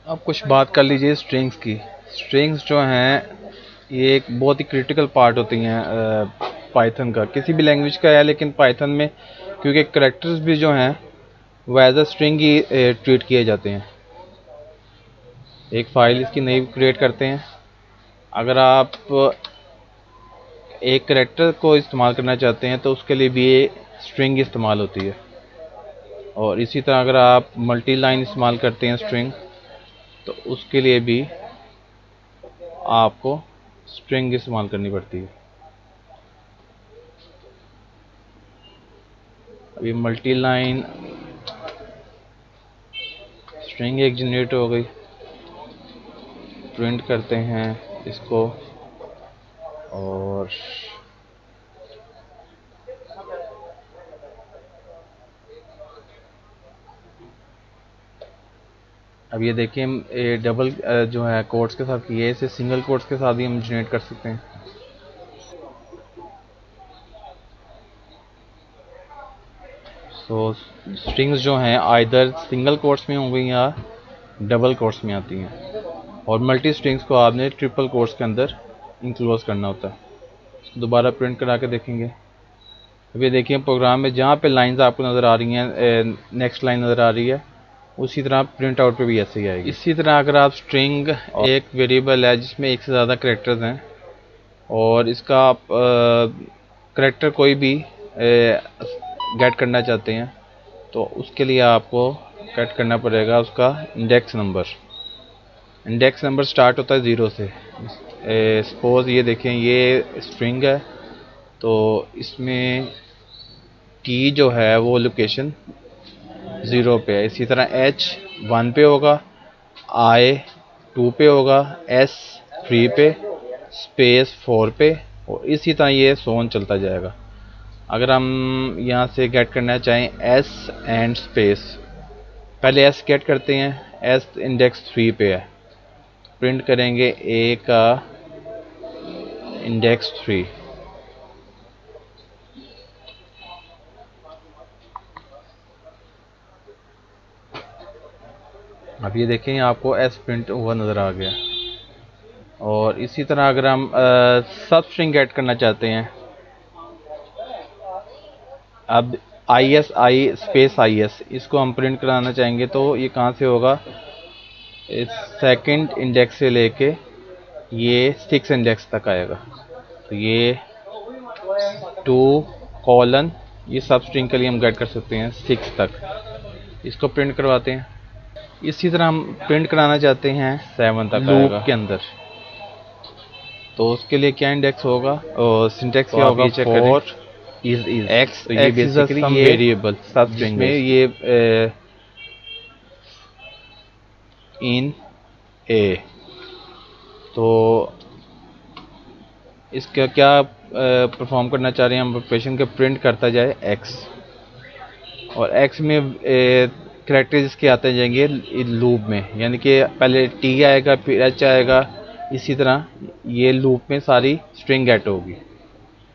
अब कुछ बात कर लीजिए स्ट्रिंग्स की। स्ट्रिंग्स जो हैं ये एक बहुत ही क्रिटिकल पार्ट होती हैं पाइथन का, किसी भी लैंग्वेज का है, लेकिन पाइथन में क्योंकि करैक्टर्स भी जो हैं वो एज अ स्ट्रिंग ही ट्रीट किए जाते हैं। एक फाइल इसकी नई क्रिएट करते हैं, अगर आप एक करैक्टर को इस्तेमाल करना चाहते हैं तो उसके लिए भी ये स्ट्रिंग इस्तेमाल होती है। और इसी तरह अगर आप मल्टी लाइन इस्तेमाल करते हैं स्ट्रिंग, तो उसके लिए भी आपको स्ट्रिंग इस्तेमाल करनी पड़ती है। अभी मल्टी लाइन स्ट्रिंग एक जनरेट हो गई, प्रिंट करते हैं इसको। और अब ये देखिए डबल जो है कोट्स के साथ किए, इसे सिंगल कोट्स के साथ भी हम जनरेट कर सकते हैं। सो स्ट्रिंग्स जो हैं आइदर सिंगल कोट्स में होंगी या डबल कोट्स में आती हैं, और मल्टी स्ट्रिंग्स को आपने ट्रिपल कोट्स के अंदर इंक्लोज करना होता है। इसको दोबारा प्रिंट करा के देखेंगे। अब ये देखिए प्रोग्राम में जहाँ पे लाइंस आपको नज़र आ रही हैं, नेक्स्ट लाइन नज़र आ रही है, उसी तरह प्रिंट आउट पे भी ऐसे ही आएगी। इसी तरह अगर आप स्ट्रिंग एक वेरिएबल है जिसमें एक से ज़्यादा करेक्टर्स हैं और इसका आप करेक्टर कोई भी गेट करना चाहते हैं, तो उसके लिए आपको गेट करना पड़ेगा उसका index number. Index number start होता है 0 से। सपोज ये देखें ये स्ट्रिंग है, तो इसमें की जो है वो लोकेशन 0 पे है। इसी तरह H 1 पे होगा, I 2 पे होगा, S 3 पे, स्पेस 4 पे, और इसी तरह ये सोन चलता जाएगा। अगर हम यहाँ से गेट करना चाहें S एंड स्पेस, पहले S गेट करते हैं, S इंडेक्स 3 पे है, प्रिंट करेंगे A का इंडेक्स 3। अब ये देखें आपको S प्रिंट हुआ नज़र आ गया। और इसी तरह अगर हम सब स्ट्रिंग ऐड करना चाहते हैं, अब ISI स्पेस IS इसको हम प्रिंट कराना चाहेंगे, तो ये कहाँ से होगा, इस सेकंड इंडेक्स से लेके ये 6 इंडेक्स तक आएगा। तो ये 2 कॉलन, ये सब स्ट्रिंग के लिए हम गेट कर सकते हैं 6 तक। इसको प्रिंट करवाते हैं। इसी तरह हम प्रिंट कराना चाहते हैं 7 तक लूप के अंदर, तो उसके लिए क्या इंडेक्स होगा और सिंटेक्स क्या होगा, फॉर is एक्स। तो ये x is a basically some ये वेरिएबल सब स्ट्रिंग जिसमें है इसकी। ये इन ए, तो इसका क्या परफॉर्म करना चाह रहे हैं हम, ऑपरेशन के प्रिंट करता जाए एक्स, और एक्स में कैरेक्टर इसके आते जाएंगे लूप में, यानी कि पहले टी आएगा फिर एच आएगा, इसी तरह ये लूप में सारी स्ट्रिंग गेट होगी।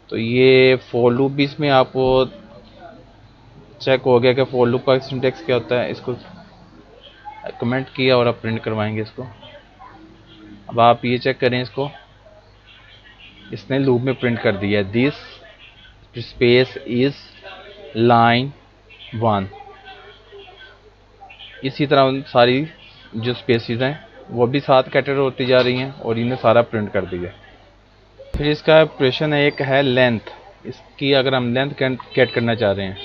तो ये फॉर लूप भी इसमें आपको चेक हो गया कि फॉर लूप का सिंटेक्स क्या होता है। इसको कमेंट किया और आप प्रिंट करवाएंगे इसको। अब आप ये चेक करें, इसको इसने लूप में प्रिंट कर दिया, दिस स्पेस इज लाइन 1। इसी तरह उन सारी जो स्पेसिस हैं वो भी 7 कैटर होती जा रही हैं और इन्हें सारा प्रिंट कर दिया। फिर इसका ऑपरेशन है, एक है लेंथ। इसकी अगर हम लेंथ कैट करना चाह रहे हैं,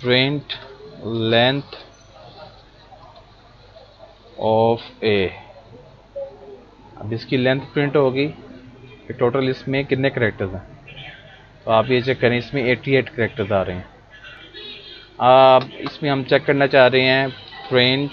प्रिंट लेंथ ऑफ ए। अब इसकी लेंथ प्रिंट होगी कि टोटल इसमें कितने करेक्टर्स हैं। तो आप ये चेक करें, इसमें 88 करेक्टर्स आ रहे हैं। अब इसमें हम चेक करना चाह रहे हैं प्रिंट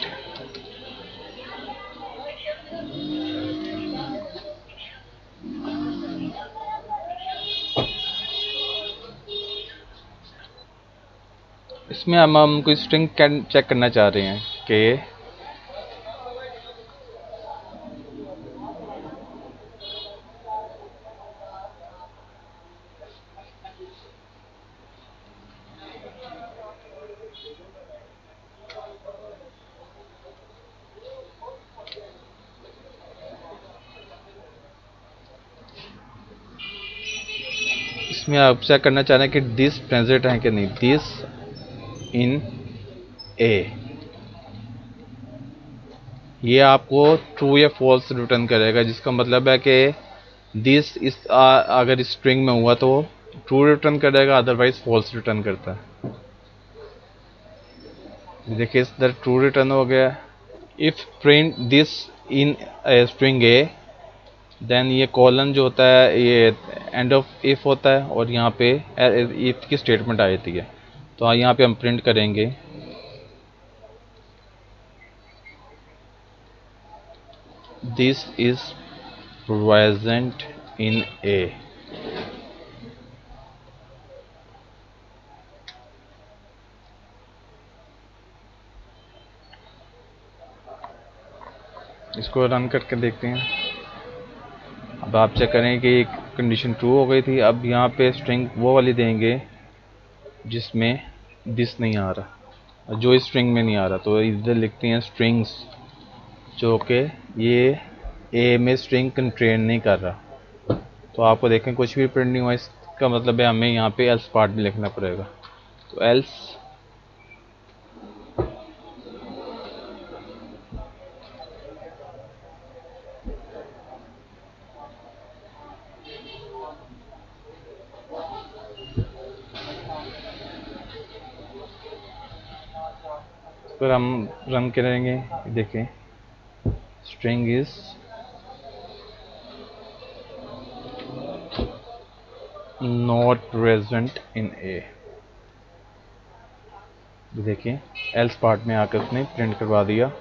इसमें हम कोई स्ट्रिंग चेक करना चाह रहे हैं कि इसमें आप चेक करना चाह रहे हैं कि दिस प्रेजेंट है कि नहीं, दिस इन ए, ये आपको ट्रू या फॉल्स रिटर्न करेगा, जिसका मतलब है कि दिस इस अगर स्ट्रिंग में हुआ तो ट्रू रिटर्न करेगा, अदरवाइज फॉल्स रिटर्न करता है। देखिए इधर ट्रू रिटर्न हो गया। If print this in string A, then ये कॉलन जो होता है ये एंड ऑफ इफ होता है, और यहाँ पे इफ की स्टेटमेंट आ जाती है। तो यहाँ पे हम प्रिंट करेंगे दिस इज प्रेजेंट इन ए। इसको रन करके देखते हैं। अब आप चेक करें कि कंडीशन ट्रू हो गई थी। अब यहाँ पे स्ट्रिंग वो वाली देंगे जिसमें दिस नहीं आ रहा, जो स्ट्रिंग में नहीं आ रहा, तो इधर लिखते हैं स्ट्रिंग्स, जो कि ये ए में स्ट्रिंग कंटेन नहीं कर रहा। तो आपको देखें कुछ भी प्रिंट नहीं हुआ, इसका मतलब है हमें यहाँ पे एल्स पार्ट भी लिखना पड़ेगा। तो एल्स पर हम रन करेंगे, देखें string is not present in A. देखिए एल्स पार्ट में आकर उसने प्रिंट करवा दिया।